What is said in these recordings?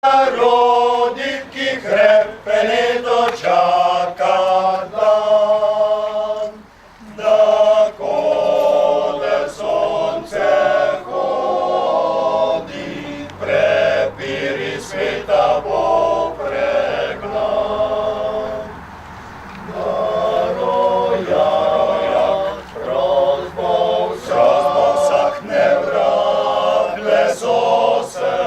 Narodi, ki krepe leto čaka dan, da kode sonce hodi, prepiri sveta bo pregnan. Roja, rozbov sahne vrak, leso se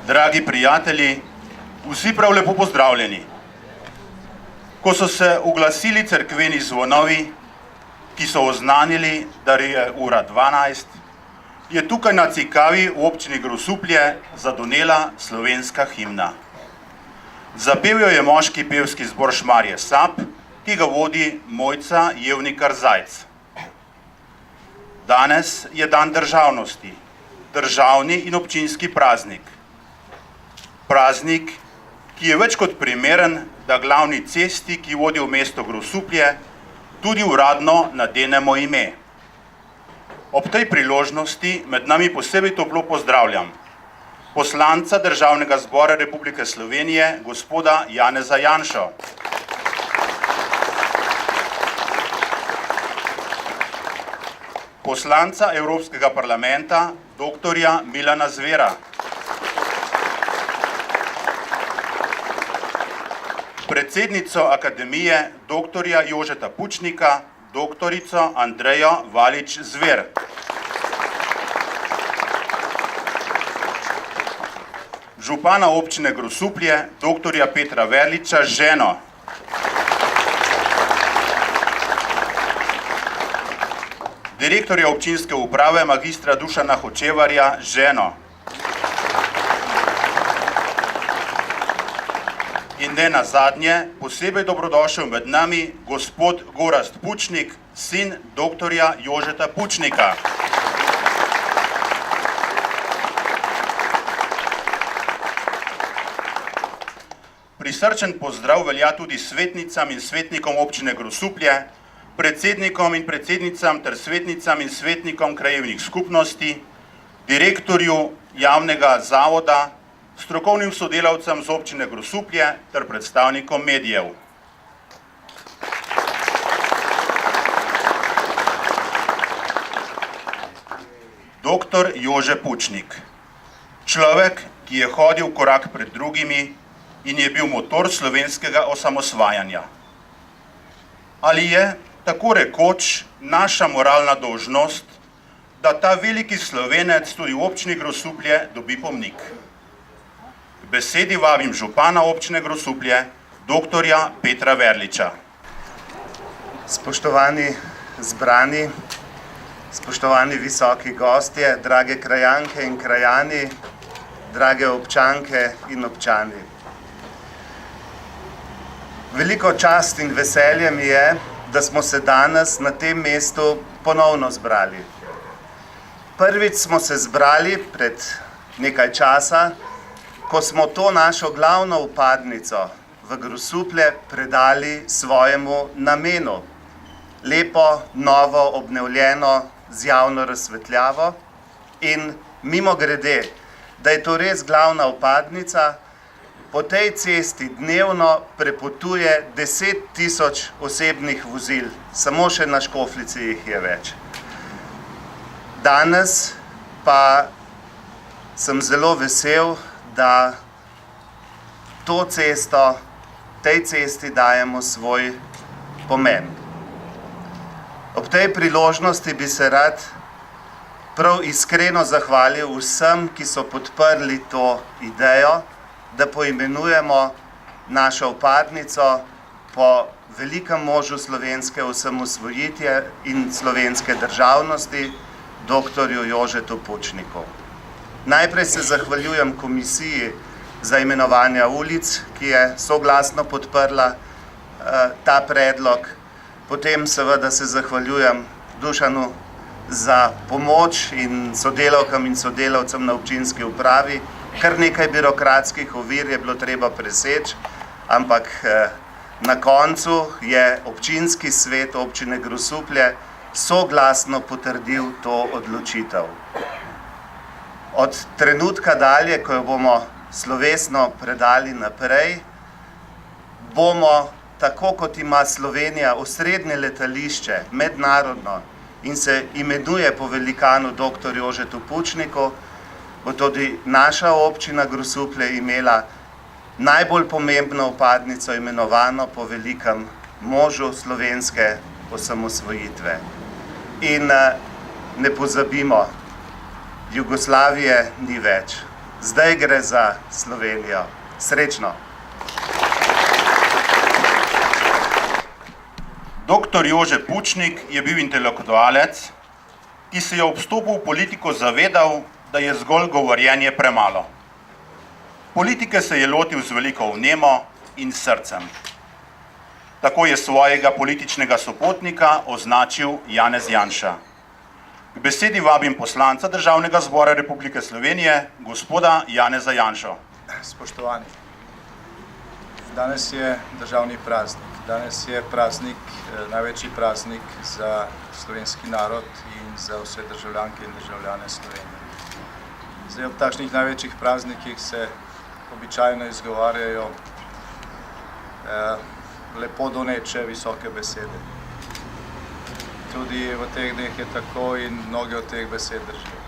Dragi prijatelji, vsi prav lepo pozdravljeni. Ko so se oglasili cerkveni zvonovi, ki so oznanili, da je ura 12, je tukaj na Cikavi v občini Grosuplje zadonela slovenska himna. Zapel jo je moški pevski zbor Šmarje Sap, ki ga vodi Mojca Jevnikar Zajc. Danes je dan državnosti, državni in občinski praznik. Praznik, ki je več kot primeren, da glavni cesti, ki vodi v mesto Grosuplje, tudi uradno nadenemo ime. Ob tej priložnosti med nami posebej toplo pozdravljam poslanca Državnega zbora Republike Slovenije, gospoda Janeza Janšo, poslanca Evropskega parlamenta, doktorja Milana Zvera, predsednico Akademije, doktorja Jožeta Pučnika, doktorico Andrejo Valič Zver, župana občine Grosuplje, doktorja Petra Verliča z ženo, direktorja občinske uprave magistra Dušana Hočevarja z ženo, in ne nazadnje, posebej dobrodošel med nami gospod Gorazd Pučnik, sin doktorja Jožeta Pučnika. Prisrčen pozdrav velja tudi svetnicam in svetnikom občine Grosuplje, predsednikom in predsednicam ter svetnicam in svetnikom krajevnih skupnosti, direktorju javnega zavoda, strokovnim sodelavcem z občine Grosuplje ter predstavnikom medijev. Doktor Jože Pučnik, človek, ki je hodil korak pred drugimi in je bil motor slovenskega osamosvajanja. Ali je, tako rekoč, naša moralna dolžnost, da ta veliki Slovenec tudi v občini Grosuplje dobi pomnik? Besedi vabim župana občine Grosuplje, doktorja Petra Verliča. Spoštovani zbrani, spoštovani visoki gostje, drage krajanke in krajani, drage občanke in občani. Veliko čast in veselje mi je, da smo se danes na tem mestu ponovno zbrali. Prvič smo se zbrali pred nekaj časa, ko smo to našo glavno vpadnico v Grosuplje predali svojemu namenu. Lepo, novo, obnovljeno, z javno razsvetljavo in mimogrede, da je to res glavna vpadnica, po tej cesti dnevno prepotuje 10.000 osebnih vozil, samo še na Škofljici jih je več. Danes pa sem zelo vesel, da to cesto, tej cesti dajemo svoj pomen. Ob tej priložnosti bi se rad prav iskreno zahvalil vsem, ki so podprli to idejo, da poimenujemo našo vpadnico po velikem možu slovenske osamosvojitve in slovenske državnosti, doktorju Jožetu Pučniku. Najprej se zahvaljujem komisiji za imenovanja ulic, ki je soglasno podprla ta predlog. Potem seveda se zahvaljujem Dušanu za pomoč in sodelavkam in sodelavcem na občinski upravi. Kar nekaj birokratskih ovir je bilo treba preseči, ampak na koncu je občinski svet občine Grosuplje soglasno potrdil to odločitev. Od trenutka dalje, ko jo bomo slovesno predali naprej, bomo, tako kot ima Slovenija osrednje letališče, mednarodno, in se imenuje po velikanu dr. Jožetu Pučniku, bo tudi naša občina Grosuplje imela najbolj pomembno vpadnico, imenovano po velikem možu slovenske osamosvojitve. In ne pozabimo, Jugoslavije ni več. Zdaj gre za Slovenijo. Srečno! Dr. Jože Pučnik je bil intelektualec, ki se je ob vstopu v politiko zavedal, da je zgolj govorjenje premalo. Politike se je lotil z veliko vnemo in srcem. Tako je svojega političnega sopotnika označil Janez Janša. K besedi vabim poslanca Državnega zbora Republike Slovenije, gospoda Janeza Janšo. Spoštovani, danes je državni praznik. Danes je praznik, največji praznik za slovenski narod in za vse državljanke in državljane Slovenije. Zdaj, ob takšnih največjih praznikih se običajno izgovarjajo lepo doneče visoke besede. Tudi v teh dneh je tako in mnoge od teh besed držijo.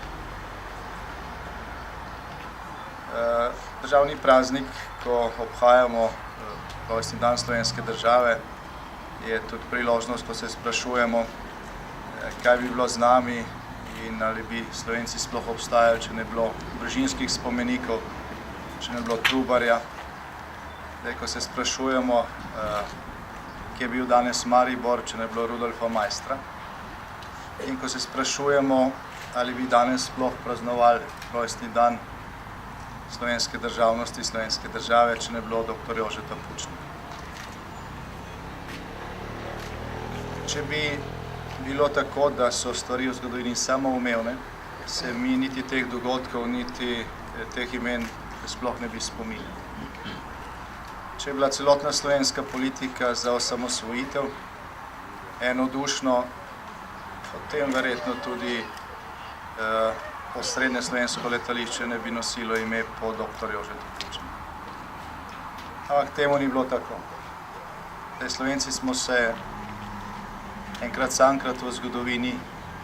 Državni praznik, ko obhajamo rojstni dan slovenske države, je tudi priložnost, ko se sprašujemo, kaj bi bilo z nami in ali bi Slovenci sploh obstajali, če ne bilo Brežinskih spomenikov, če ne bilo Trubarja. Ko se sprašujemo, kje je bil danes Maribor, če ne bilo Rudolfa Maistra. In ko se sprašujemo, ali bi danes sploh praznovali rojstni dan slovenske državnosti, slovenske države, če ne bilo dr. Jožeta Pučnika. Če bi bilo tako, da so stvari v zgodovini samoumevne, se mi niti teh dogodkov, niti teh imen sploh ne bi spominjali. Če je bila celotna slovenska politika za osamosvojitev enodušno, potem verjetno tudi osrednje slovensko letališče ne bi nosilo ime po dr. Jožetu Pučniku. Ampak temu ni bilo tako. Slovenci smo se enkrat samkrat v zgodovini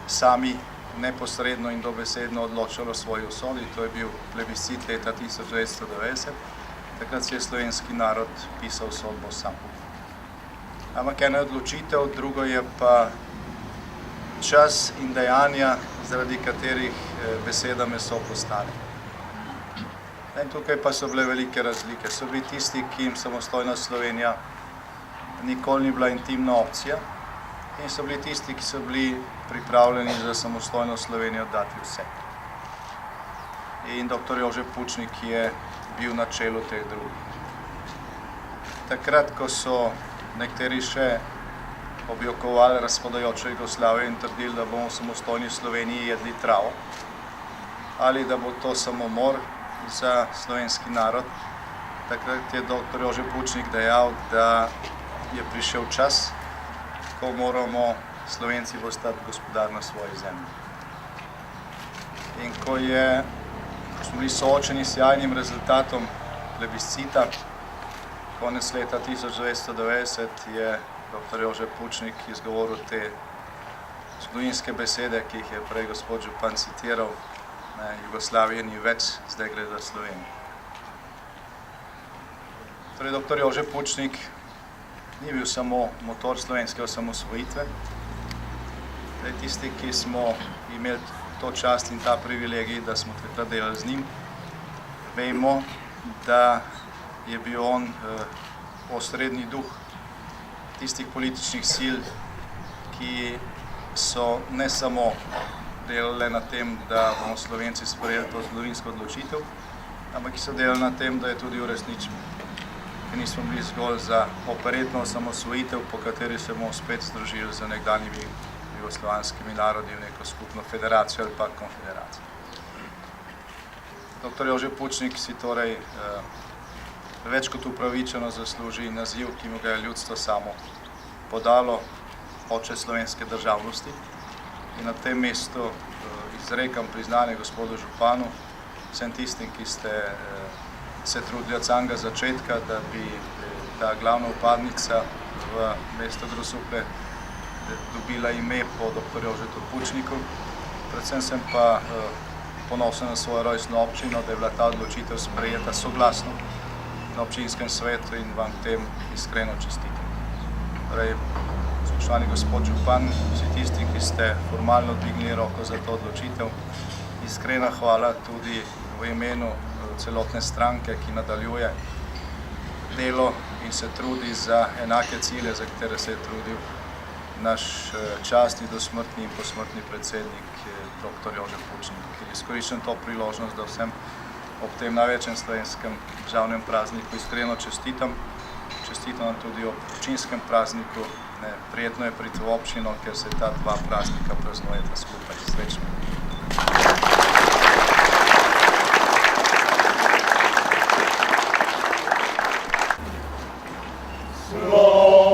sami neposredno in dobesedno odločali o svoji usodi. To je bil plebiscit leta 1990. Takrat si je slovenski narod pisal sodbo sam. Ampak ena je odločitev, drugo je pa čas in dejanja, zaradi katerih beseda meso postane. In tukaj pa so bile velike razlike. So bili tisti, ki jim samostojna Slovenija nikoli ni bila intimna opcija, in so bili tisti, ki so bili pripravljeni za samostojno Slovenijo dati vse. In dr. Jože Pučnik je bil na čelu teh drugih. Takrat, ko so nekateri še objokovali razpadajočo Jugoslavijo in trdili, da bomo v samostojni Sloveniji jedli travo, ali da bo to samomor za slovenski narod, takrat je dr. Jože Pučnik dejal, da je prišel čas, ko moramo Slovenci postati gospodar na svoji zemlji. In ko smo bili soočeni s sjajnim rezultatom plebiscita, konec leta 1990 je dr. Jože Pučnik izgovoril te zgodovinske besede, ki jih je prej gospod župan citiral: Jugoslavije ni več, zdaj gre za Slovenijo. Torej, dr. Jože Pučnik ni bil samo motor slovenske osamosvojitve. Tisti, ki smo imeli to čast in ta privilegij, da smo takrat delali z njim, vemo, da je bil on osrednji duh tistih političnih sil, ki so ne samo delale na tem, da bomo Slovenci sprejeli to zgodovinsko odločitev, ampak ki so delali na tem, da je tudi uresničimo. Ker nismo bili zgolj za operetno osamosvojitev, po kateri se bomo spet združili z nekdanjimi jugoslovanskimi narodi v neko skupno federacijo ali pa konfederacijo. Dr. Jože Pučnik si torej več kot upravičeno zasluži naziv, ki mu ga je ljudstvo samo podalo, oče slovenske državnosti. In na tem mestu izrekam priznanje gospodu županu, vsem tistim, ki ste se trudili od samega začetka, da bi ta glavna upadnica v mesto Grosuplje dobila ime po dr. Jožetu Pučniku. Predvsem sem pa ponosen na svojo rojstno občino, da je bila ta odločitev sprejeta soglasno na občinskem svetu in vam tem iskreno čestitam. Torej, spoštovani gospod župan, vsi tisti, ki ste formalno dvignili roko za to odločitev, iskrena hvala tudi v imenu celotne stranke, ki nadaljuje delo in se trudi za enake cilje, za katere se je trudil naš častni dosmrtni in posmrtni predsednik dr. Jože Pučnik, ki izkoriščam to priložnost, da vsem ob tem največjem slovenskem državnem prazniku iskreno čestitam. Čestitam tudi ob občinskem prazniku. Prijetno je priti v občino, ker se ta dva praznika praznujeta skupaj. Srečno.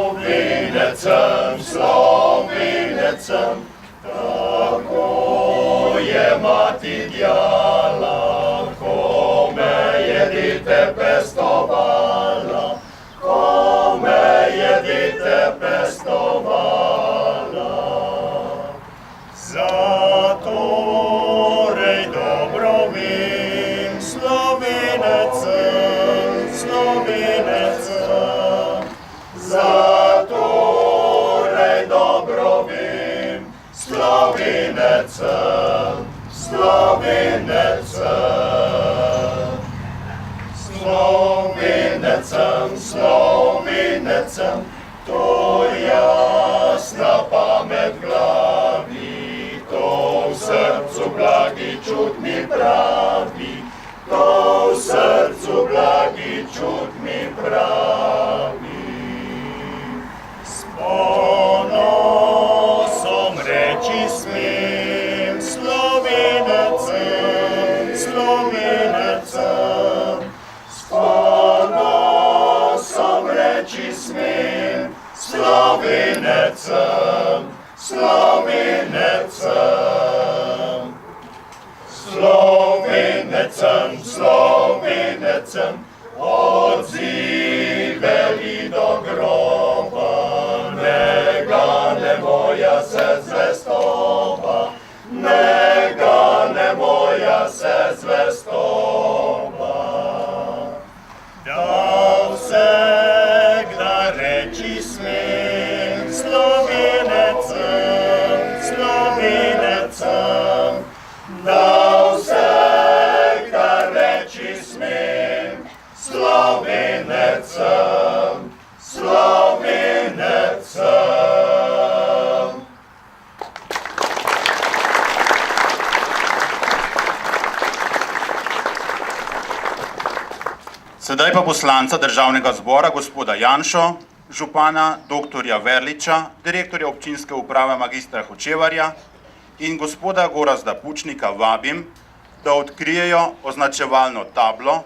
Slovenecem, Slovenecem, tako je mati djala, ko me je dite pestovala, ko me je dite pestovala. Zatorej dobro vem, Slovenecem, Slovenecem, zatorej dobro vem, Slovenecem, Slovenecem. Slovenecem, Slovenecem, to jasna pamet glavi, to v srcu blagi čut mi pravi, to v srcu blagi čut mi pravi. S ponosom reči smem, Slovenecem, Slovenecem, s ponosom reči smem, Slovenecem, Slovenecem. Slovenecem, Slovenecem, odziveli do groba, ne gane moja se zvestoba, ne gane moja se zvestoba. Da vsegda reči smem, Slovenecem, Slovenecem, da vsegda reči smem, Slovenecem, Slovenecem. Sedaj pa poslanca državnega zbora, gospoda Janšo, župana dr. Verliča, direktorja občinske uprave magistra Hočevarja in gospoda Gorazda Pučnika vabim, da odkrijejo označevalno tablo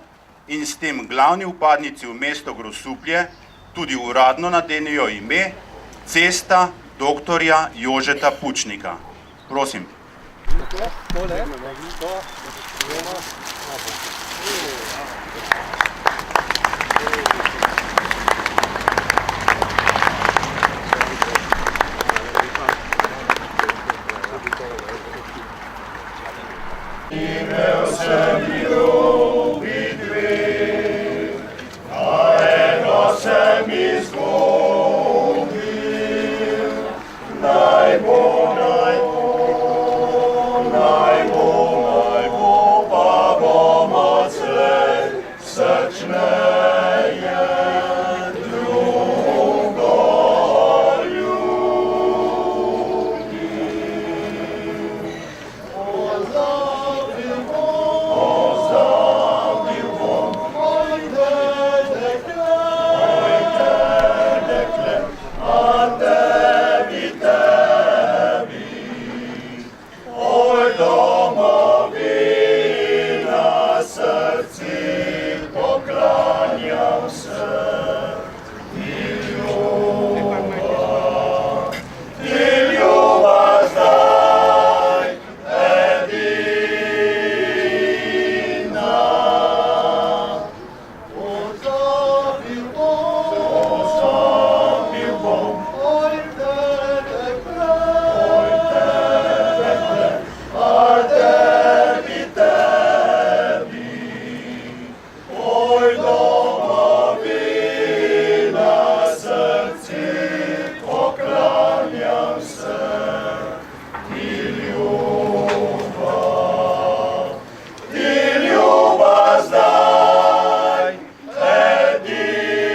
in s tem glavni vpadnici v mesto Grosuplje tudi uradno nadenijo ime Cesta dr. Jožeta Pučnika. Prosim. Imel sem ljubi dve, a eno sem izgubil. Naj bo, pa bomo cel. tvoj domovina, srci poklanjam se, ti ljubav zdaj edina.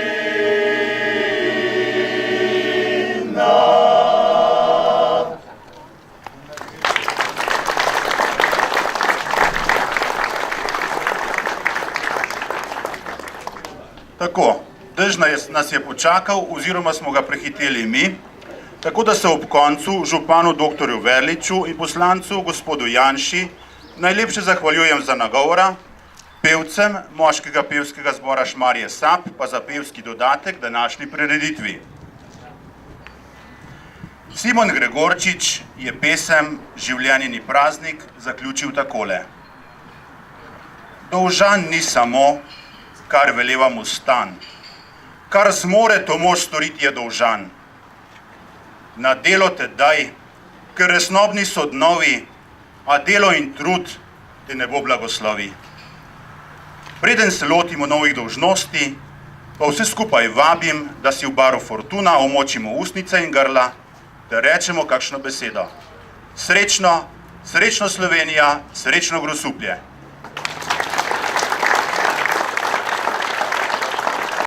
Tako, dež nas je počakal oziroma smo ga prehiteli mi, tako da se ob koncu županu dr. Verliču in poslancu gospodu Janši najlepše zahvaljujem za nagovora, pevcem moškega pevskega zbora Šmarje Sap pa za pevski dodatek današnji prireditvi. Simon Gregorčič je pesem Življenje ni praznik zaključil takole. Dolžan ni samo, kar veleva mu stan, kar zmore to mož storiti je dolžan. Na delo te daj, ker resnobni so dnovi, a delo in trud te ne bo blagoslovi. Preden se lotimo novih dolžnosti, pa vse skupaj vabim, da si v baru Fortuna omočimo ustnice in grla, da rečemo kakšno besedo. Srečno, srečno Slovenija, srečno Grosuplje.